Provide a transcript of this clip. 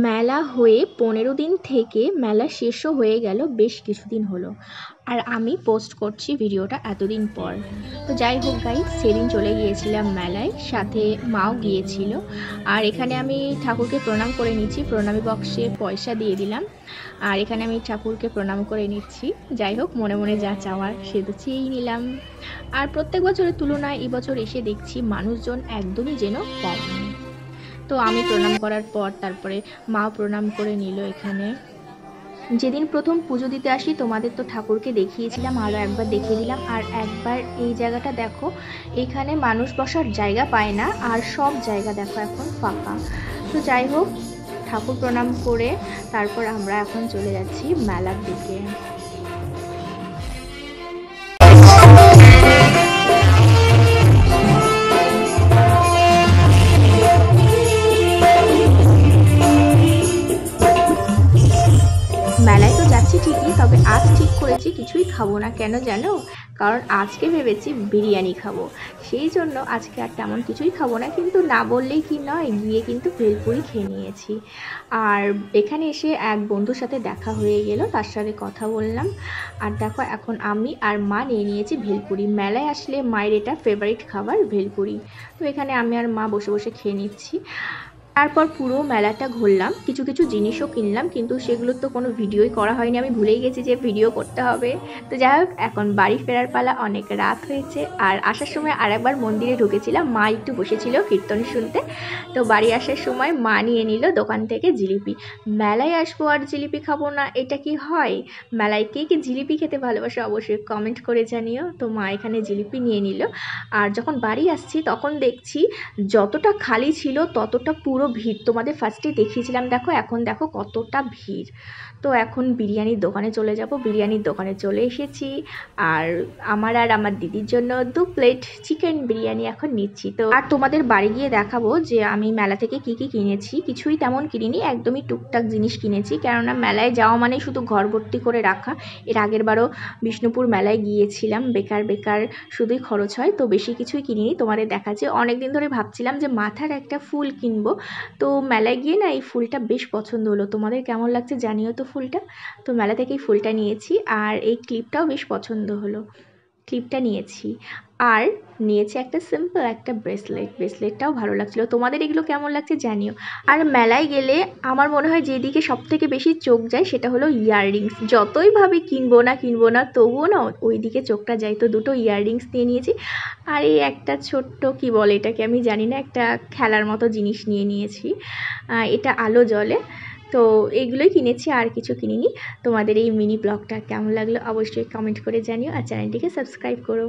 মেলা হয়ে 15 দিন থেকে মেলা শেষও হয়ে গেল, বেশ কিছুদিন হলো। আর আমি পোস্ট করছি ভিডিওটা এতদিন পর। তো যাই হোক গাইস, সেদিন চলে গিয়েছিলাম মেলায়, সাথে মাও গিয়েছিল। আর এখানে আমি ঠাকুরকে প্রণাম করে নিচ্ছি, প্রণামী বক্সে পয়সা দিয়ে দিলাম। আর এখানে আমি ঠাকুরকে প্রণাম করে নিচ্ছি। যাই হোক, মনে মনে যা চাওয়ার সে তো চেয়েই নিলাম। আর প্রত্যেক বছরের তুলনায় এবছর এসে দেখছি মানুষজন একদমই যেন কম। তো আমি প্রণাম করার পর তারপরে মাও প্রণাম করে নিল। এখানে যেদিন প্রথম পুজো দিতে আসি তোমাদের তো ঠাকুরকে দেখিয়েছিলাম, আরও একবার দেখিয়ে দিলাম। আর একবার এই জায়গাটা দেখো, এখানে মানুষ বসার জায়গা পায় না, আর সব জায়গা দেখো এখন ফাঁকা। তো যাই হোক, ঠাকুর প্রণাম করে তারপর আমরা এখন চলে যাচ্ছি মেলার দিকে। মেলায় তো যাচ্ছি ঠিকই, তবে আজ ঠিক করেছি কিছুই খাবো না। কেন জানো? কারণ আজকে ভেবেছি বিরিয়ানি খাবো। সেই জন্য আজকে আর তেমন কিছুই খাবো না, কিন্তু না বললেই কি নয়, গিয়ে কিন্তু ভেলপুরি খেয়ে নিয়েছি। আর এখানে এসে এক বন্ধুর সাথে দেখা হয়ে গেল, তার সাথে কথা বললাম। আর দেখো, এখন আমি আর মা নিয়ে নিয়েছি ভেলপুরি। মেলায় আসলে মায়ের এটা ফেভারিট খাবার, ভেলপুরি। তো এখানে আমি আর মা বসে বসে খেয়ে নিচ্ছি। তারপর পুরো মেলাটা ঘুরলাম, কিছু কিছু জিনিসও কিনলাম, কিন্তু সেগুলোর তো কোনো ভিডিওই করা হয়নি, আমি ভুলেই গেছি যে ভিডিও করতে হবে। তো যাই হোক, এখন বাড়ি ফেরার পালা, অনেক রাত হয়েছে। আর আসার সময় আরেকবার মন্দিরে ঢুকেছিলাম, মা একটু বসেছিল কীর্তন শুনতে। তো বাড়ি আসার সময় মা নিয়ে নিল দোকান থেকে জিলিপি। মেলায় আসবো আর জিলিপি খাবো না, এটা কি হয়? মেলায় কে কে জিলিপি খেতে ভালোবাসে অবশ্যই কমেন্ট করে জানিও। তো মা এখানে জিলিপি নিয়ে নিল। আর যখন বাড়ি আসছি তখন দেখছি যতটা খালি ছিল ততটা পুরো ভিড়। তোমাদের ফার্স্টে দেখিয়েছিলাম, দেখো এখন দেখো কতটা ভিড়। তো এখন বিরিয়ানির দোকানে চলে যাব। বিরিয়ানির দোকানে চলে এসেছি। আর আমার আর আমার দিদির জন্য 2 প্লেট চিকেন বিরিয়ানি এখন নিচ্ছি। তো আর তোমাদের বাড়ি গিয়ে দেখাবো যে আমি মেলা থেকে কি কি কিনেছি। কিছুই তেমন কিনিনি, একদমই টুকটাক জিনিস কিনেছি, কেননা মেলায় যাওয়া মানে শুধু ঘর ভর্তি করে রাখা। এর আগের বারও বিষ্ণুপুর মেলায় গিয়েছিলাম, বেকার বেকার শুধুই খরচ হয়, তো বেশি কিছুই কিনিনি। তোমাদের দেখাচ্ছে, অনেকদিন ধরে ভাবছিলাম যে মাথার একটা ফুল কিনবো। তো মেলায় গিয়ে না এই ফুলটা বেশ পছন্দ হলো। তোমাদের কেমন লাগছে জানিও তো ফুলটা। তো মেলা থেকেই ফুলটা নিয়েছি। আর এই ক্লিপটাও বেশ পছন্দ হলো, ক্লিপটা নিয়েছি। আর নিয়েছি একটা সিম্পল একটা ব্রেসলেটটাও ভালো লাগছিলো। তোমাদের এগুলো কেমন লাগছে জানিও। আর মেলায় গেলে আমার মনে হয় যেদিকে সব থেকে বেশি চোখ যায় সেটা হলো ইয়াররিংস। যতই ভাবে কিনবো না তবুও না ওই দিকে চোখটা যায়। তো দুটো ইয়াররিংস নিয়ে নিয়েছি। আর এই একটা ছোট্ট কি বলে এটাকে আমি জানি না, একটা খেলার মতো জিনিস নিয়ে নিয়েছি। এটা আলো জ্বলে। তো এগুলোই কিনেছি, আর কিছু কিনিনি। তোমাদের এই মিনি ব্লগটা কেমন লাগলো অবশ্যই কমেন্ট করে জানিও, আর চ্যানেলটিকে সাবস্ক্রাইব করো।